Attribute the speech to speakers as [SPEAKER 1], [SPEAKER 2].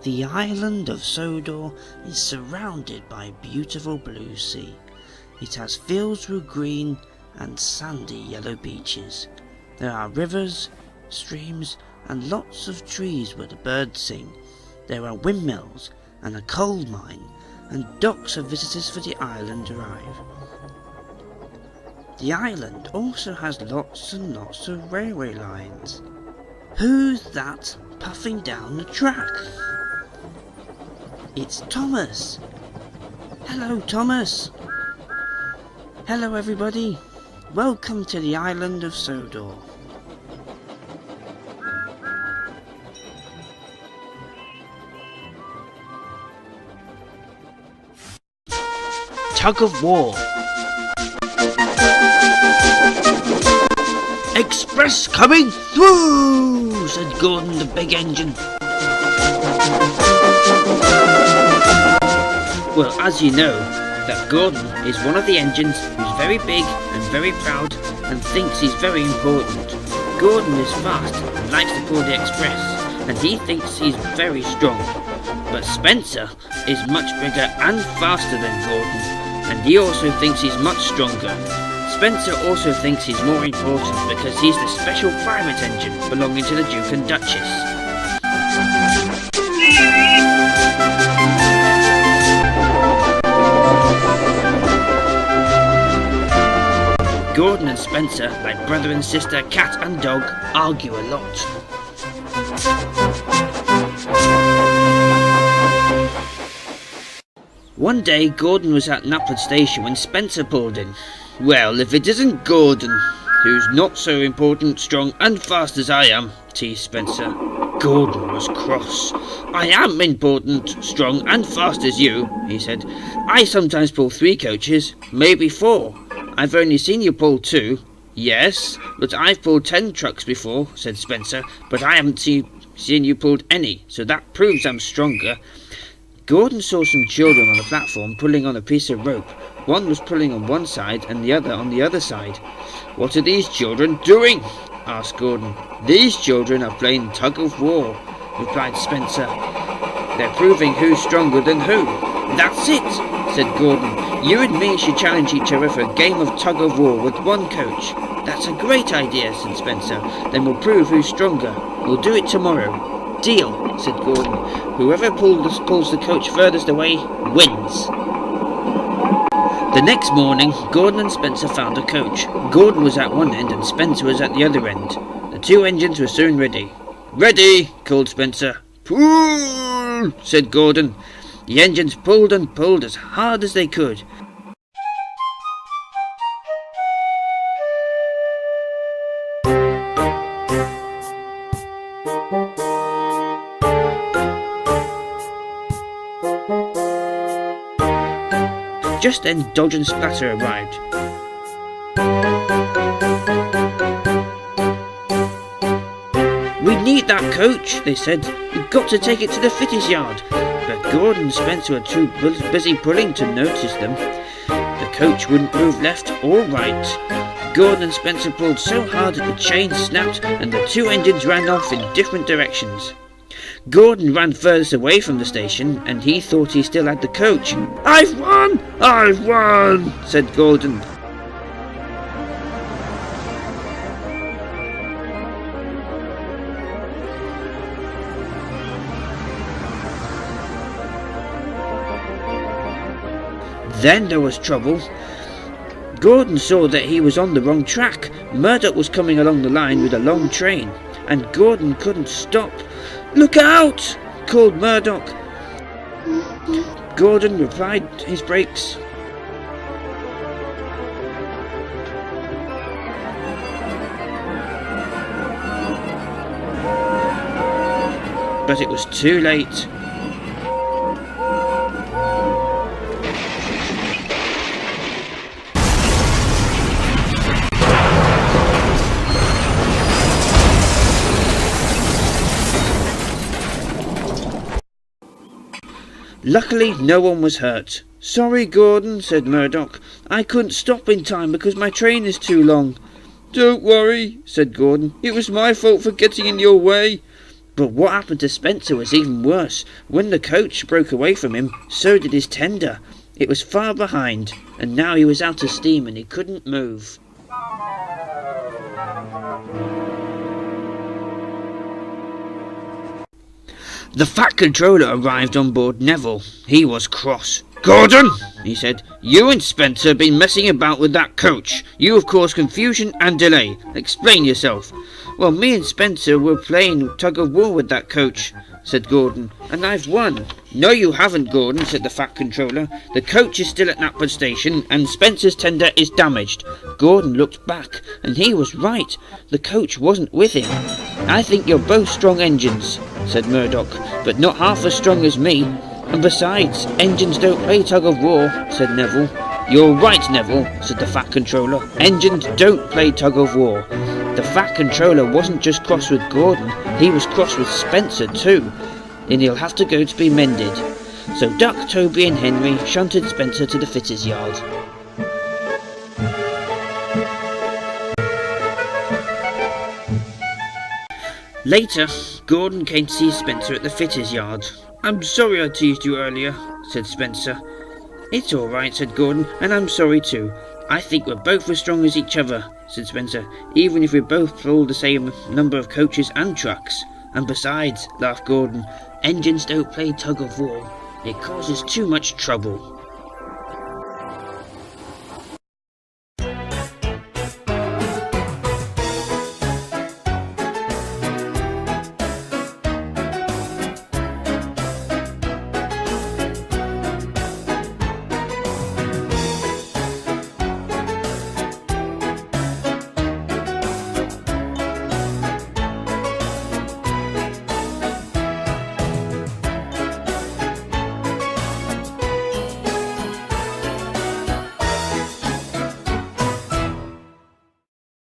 [SPEAKER 1] The island of Sodor is surrounded by a beautiful blue sea. It has fields with green and sandy yellow beaches. There are rivers, streams, and lots of trees where the birds sing. There are windmills and a coal mine, and docks of visitors for the island arrive. The island also has lots and lots of railway lines. Who's that puffing down the track? It's Thomas. Hello, Thomas. Hello, everybody. Welcome to the island of Sodor. Tug of war. Express coming through, said Gordon the big engine. Well, as you know, that Gordon is one of the engines who's very big and very proud and thinks he's very important. Gordon is fast and likes to pull the express, and he thinks he's very strong. But Spencer is much bigger and faster than Gordon, and he also thinks he's much stronger. Spencer also thinks he's more important because he's the special private engine belonging to the Duke and Duchess. Gordon and Spencer, like brother and sister, cat and dog, argue a lot. One day Gordon was at Knapford Station when Spencer pulled in. Well, if it isn't Gordon, who's not so important, strong and fast as I am, teased Spencer. Gordon was cross. I am important, strong and fast as you, he said. I sometimes pull 3 coaches, maybe 4. I've only seen you pull 2. Yes, but I've pulled 10 trucks before, said Spencer, but I haven't seen you pulled any, so that proves I'm stronger. Gordon saw some children on the platform pulling on a piece of rope. One was pulling on one side and the other on the other side. What are these children doing? Asked Gordon. These children are playing tug of war, replied Spencer. They're proving who's stronger than who. That's it, said Gordon. You and me should challenge each other for a game of tug of war with one coach. That's a great idea, said Spencer. Then we'll prove who's stronger. We'll do it tomorrow. Deal, said Gordon. Whoever pulls the coach furthest away wins. The next morning, Gordon and Spencer found a coach. Gordon was at one end and Spencer was at the other end. The 2 engines were soon ready. Ready, called Spencer. Pull, said Gordon. The engines pulled and pulled as hard as they could. Just then Dodge and Splatter arrived. We need that coach, they said. We've got to take it to the fitters' yard. But Gordon and Spencer were too busy pulling to notice them. The coach wouldn't move left or right. Gordon and Spencer pulled so hard that the chain snapped and the 2 engines ran off in different directions. Gordon ran furthest away from the station, and he thought he still had the coach. I've won! I've won! Said Gordon. Then there was trouble. Gordon saw that he was on the wrong track. Murdoch was coming along the line with a long train, and Gordon couldn't stop. Look out! Called Murdoch. Gordon applied his brakes. But it was too late. Luckily, no one was hurt. Sorry, Gordon, said Murdoch. I couldn't stop in time because my train is too long. Don't worry, said Gordon. It was my fault for getting in your way. But what happened to Spencer was even worse. When the coach broke away from him, so did his tender. It was far behind, and now he was out of steam and he couldn't move. The Fat Controller arrived on board Neville. He was cross. "Gordon," he said, "you and Spencer have been messing about with that coach. You have caused confusion and delay. Explain yourself." "Well, me and Spencer were playing tug-of-war with that coach," said Gordon, "and I've won." "No, you haven't, Gordon," said the Fat Controller. "The coach is still at Knapford Station, and Spencer's tender is damaged." Gordon looked back, and he was right. The coach wasn't with him. "I think you're both strong engines," said Murdoch, "but not half as strong as me. And besides, engines don't play tug-of-war," said Neville. "You're right, Neville," said the Fat Controller. "Engines don't play tug-of-war." The Fat Controller wasn't just cross with Gordon, he was cross with Spencer too, and he'll have to go to be mended. So Duck, Toby and Henry shunted Spencer to the fitters' yard. Later, Gordon came to see Spencer at the fitters' yard. "I'm sorry I teased you earlier," said Spencer. "It's all right," said Gordon, "and I'm sorry too. I think we're both as strong as each other," said Spencer, "even if we both pull the same number of coaches and trucks." "And besides," laughed Gordon, "engines don't play tug-of-war. It causes too much trouble."